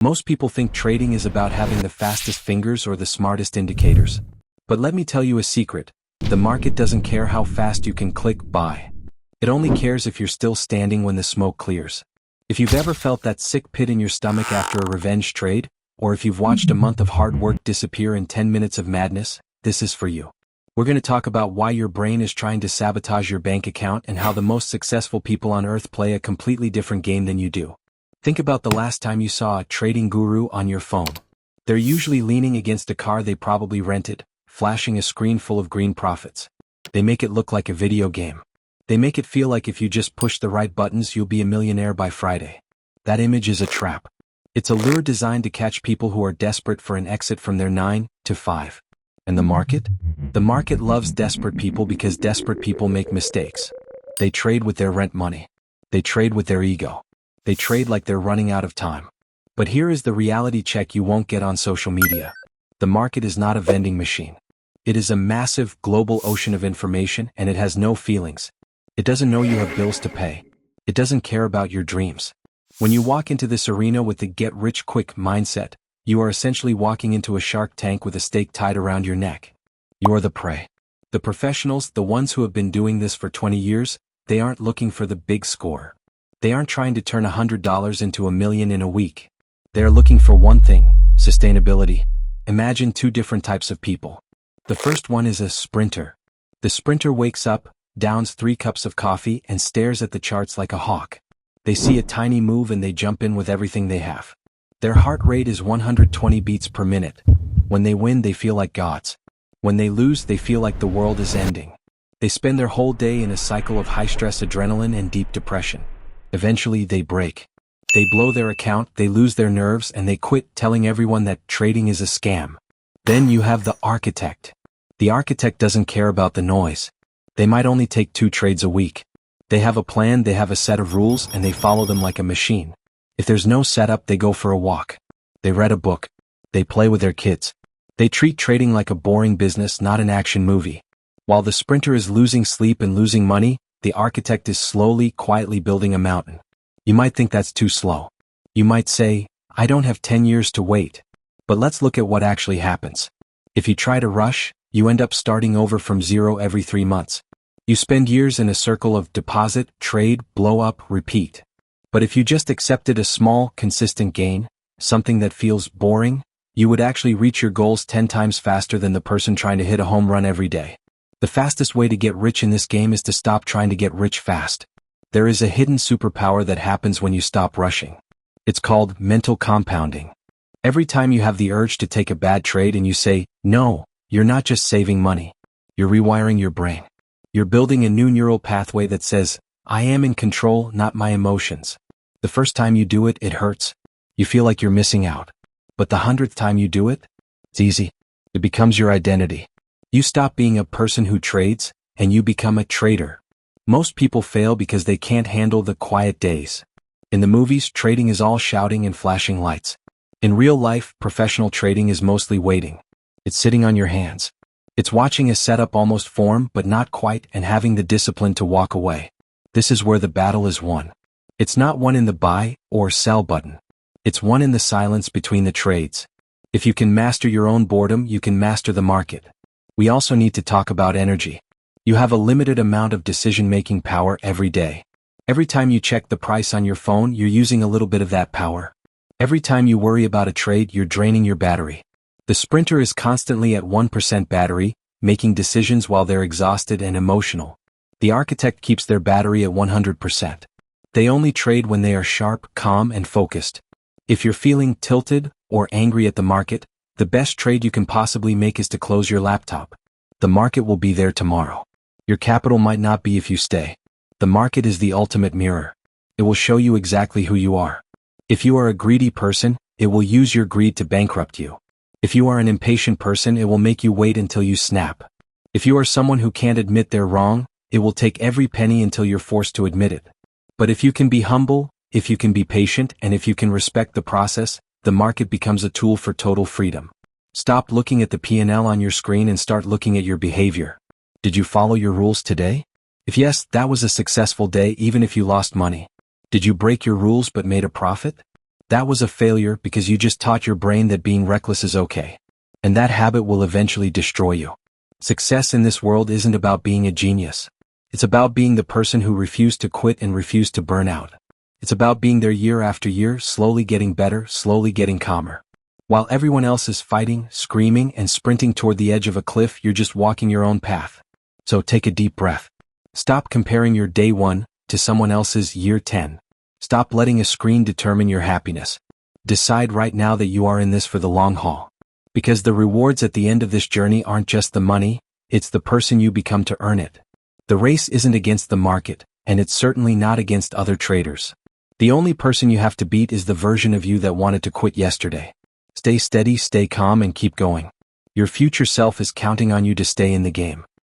Most people think trading is about having the fastest fingers or the smartest indicators. But let me tell you a secret. The market doesn't care how fast you can click buy. It only cares if you're still standing when the smoke clears. If you've ever felt that sick pit in your stomach after a revenge trade, or if you've watched a month of hard work disappear in 10 minutes of madness, this is for you. We're going to talk about why your brain is trying to sabotage your bank account and how the most successful people on earth play a completely different game than you do. Think about the last time you saw a trading guru on your phone. They're usually leaning against a car they probably rented, flashing a screen full of green profits. They make it look like a video game. They make it feel like if you just push the right buttons you'll be a millionaire by Friday. That image is a trap. It's a lure designed to catch people who are desperate for an exit from their 9 to 5. And the market? The market loves desperate people because desperate people make mistakes. They trade with their rent money. They trade with their ego. They trade like they're running out of time. But here is the reality check you won't get on social media. The market is not a vending machine. It is a massive, global ocean of information, and it has no feelings. It doesn't know you have bills to pay. It doesn't care about your dreams. When you walk into this arena with the get-rich-quick mindset, you are essentially walking into a shark tank with a stake tied around your neck. You are the prey. The professionals, the ones who have been doing this for 20 years, they aren't looking for the big score. They aren't trying to turn $100 into $1 million in a week. They are looking for one thing: sustainability. Imagine two different types of people. The first one is a sprinter. The sprinter wakes up, downs 3 cups of coffee, and stares at the charts like a hawk. They see a tiny move and they jump in with everything they have. Their heart rate is 120 beats per minute. When they win, they feel like gods. When they lose, they feel like the world is ending. They spend their whole day in a cycle of high-stress adrenaline and deep depression. Eventually, they break. They blow their account, they lose their nerves, and they quit, telling everyone that trading is a scam. Then you have the architect. The architect doesn't care about the noise. They might only take 2 trades a week. They have a plan, they have a set of rules, and they follow them like a machine. If there's no setup, they go for a walk. They read a book. They play with their kids. They treat trading like a boring business, not an action movie. While the sprinter is losing sleep and losing money, the architect is slowly, quietly building a mountain. You might think that's too slow. You might say, I don't have 10 years to wait. But let's look at what actually happens. If you try to rush, you end up starting over from zero every 3 months. You spend years in a circle of deposit, trade, blow up, repeat. But if you just accepted a small, consistent gain, something that feels boring, you would actually reach your goals 10 times faster than the person trying to hit a home run every day. The fastest way to get rich in this game is to stop trying to get rich fast. There is a hidden superpower that happens when you stop rushing. It's called mental compounding. Every time you have the urge to take a bad trade and you say, no, you're not just saving money. You're rewiring your brain. You're building a new neural pathway that says, I am in control, not my emotions. The first time you do it, it hurts. You feel like you're missing out. But the 100th time you do it, it's easy. It becomes your identity. You stop being a person who trades, and you become a trader. Most people fail because they can't handle the quiet days. In the movies, trading is all shouting and flashing lights. In real life, professional trading is mostly waiting. It's sitting on your hands. It's watching a setup almost form, but not quite, and having the discipline to walk away. This is where the battle is won. It's not won in the buy or sell button. It's won in the silence between the trades. If you can master your own boredom, you can master the market. We also need to talk about energy. You have a limited amount of decision-making power every day. Every time you check the price on your phone, you're using a little bit of that power. Every time you worry about a trade, you're draining your battery. The sprinter is constantly at 1% battery, making decisions while they're exhausted and emotional. The architect keeps their battery at 100%. They only trade when they are sharp, calm, and focused. If you're feeling tilted or angry at the market, the best trade you can possibly make is to close your laptop. The market will be there tomorrow. Your capital might not be if you stay. The market is the ultimate mirror. It will show you exactly who you are. If you are a greedy person, it will use your greed to bankrupt you. If you are an impatient person, it will make you wait until you snap. If you are someone who can't admit they're wrong, it will take every penny until you're forced to admit it. But if you can be humble, if you can be patient, and if you can respect the process, the market becomes a tool for total freedom. Stop looking at the P&L on your screen and start looking at your behavior. Did you follow your rules today? If yes, that was a successful day even if you lost money. Did you break your rules but made a profit? That was a failure because you just taught your brain that being reckless is okay. And that habit will eventually destroy you. Success in this world isn't about being a genius. It's about being the person who refused to quit and refused to burn out. It's about being there year after year, slowly getting better, slowly getting calmer. While everyone else is fighting, screaming, and sprinting toward the edge of a cliff, you're just walking your own path. So take a deep breath. Stop comparing your day 1 to someone else's year 10. Stop letting a screen determine your happiness. Decide right now that you are in this for the long haul. Because the rewards at the end of this journey aren't just the money, it's the person you become to earn it. The race isn't against the market, and it's certainly not against other traders. The only person you have to beat is the version of you that wanted to quit yesterday. Stay steady, stay calm, and keep going. Your future self is counting on you to stay in the game.